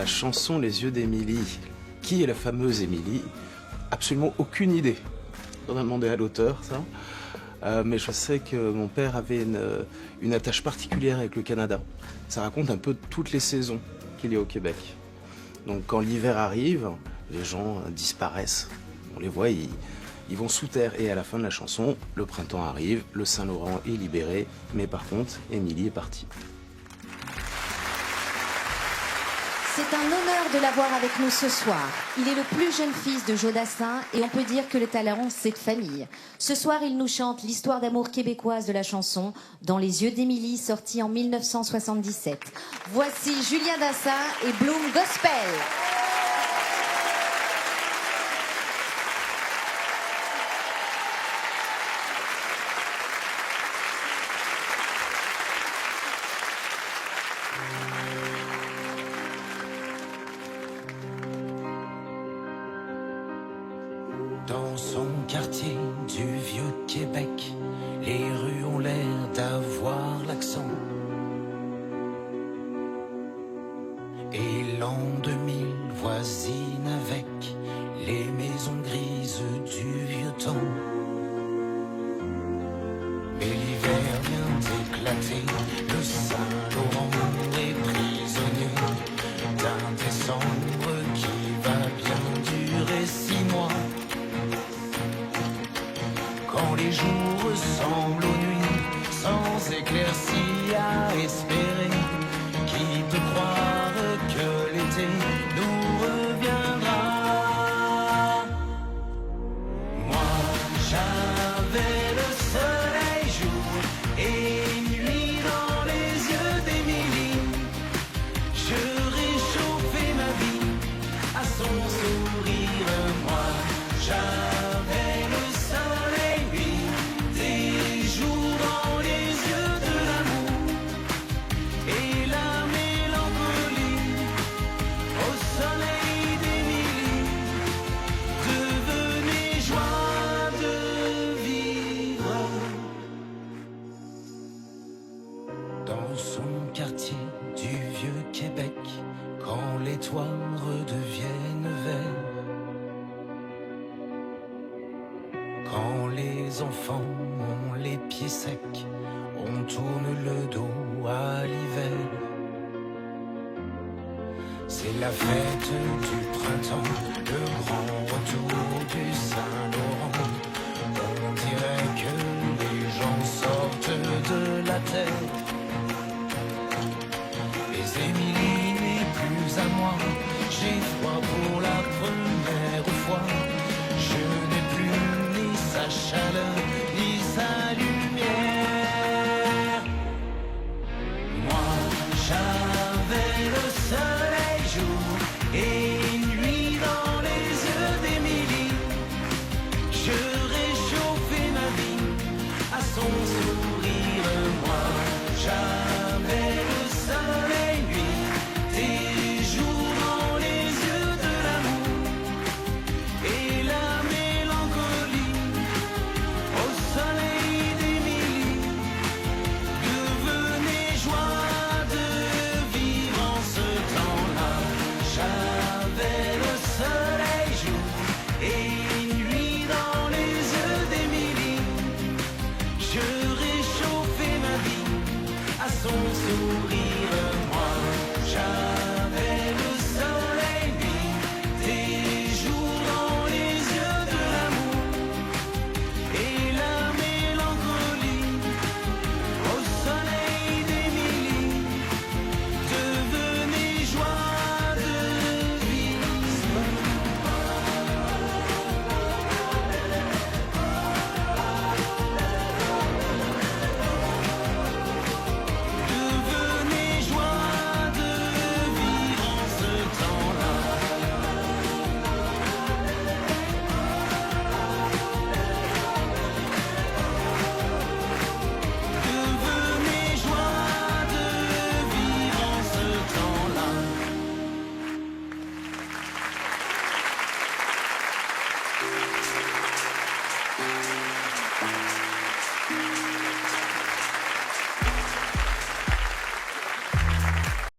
chanson Les yeux d'Émilie. Qui est la fameuse Émilie? Absolument aucune idée. On a demandé à l'auteur ça. Mais je sais que mon père avait une attache particulière avec le Canada. Ça raconte un peu toutes les saisons qu'il y a au Québec. Donc quand l'hiver arrive, les gens disparaissent. On les voit, ils vont sous terre. Et à la fin de la chanson, le printemps arrive, le Saint-Laurent est libéré. Mais par contre, Émilie est partie. C'est un honneur de l'avoir avec nous ce soir. Il est le plus jeune fils de Jodassin et on peut dire que le talent, c'est de famille. Ce soir, il nous chante l'histoire d'amour québécoise de la chanson Dans les yeux d'Émilie, sortie en 1977. Voici Julien Dassin et Bloom Gospel. Dans son quartier du vieux Québec, les rues ont l'air d'avoir l'accent. Et l'an 2000 voisine avec les maisons grises du vieux temps. Mais l'hiver vient d'éclater, le Saint-Laurent est prisonnier d'un décembre qui va bien durer 6 mois. Quand les jours ressemblent aux nuits, sans éclaircie à espérer, qui peut croire que l'été nous reviendra? Moi, j'avais le soleil jour et nuit dans les yeux d'Émilie. Je réchauffais ma vie à son sourire. Moi, j'avais le soleil, lui, des jours dans les yeux de l'amour et la mélancolie au soleil d'Émilie devenait joie de vivre. Dans son quartier du vieux Québec, quand les toits redeviennent verts, quand les enfants ont les pieds secs, on tourne le dos à l'hiver. C'est la fête du printemps, le grand retour du Saint-Laurent. On dirait que les gens sortent de la terre. Les Émilie n'est plus à moi, j'ai froid pour la première fois. Je n'ai plus ni sa chair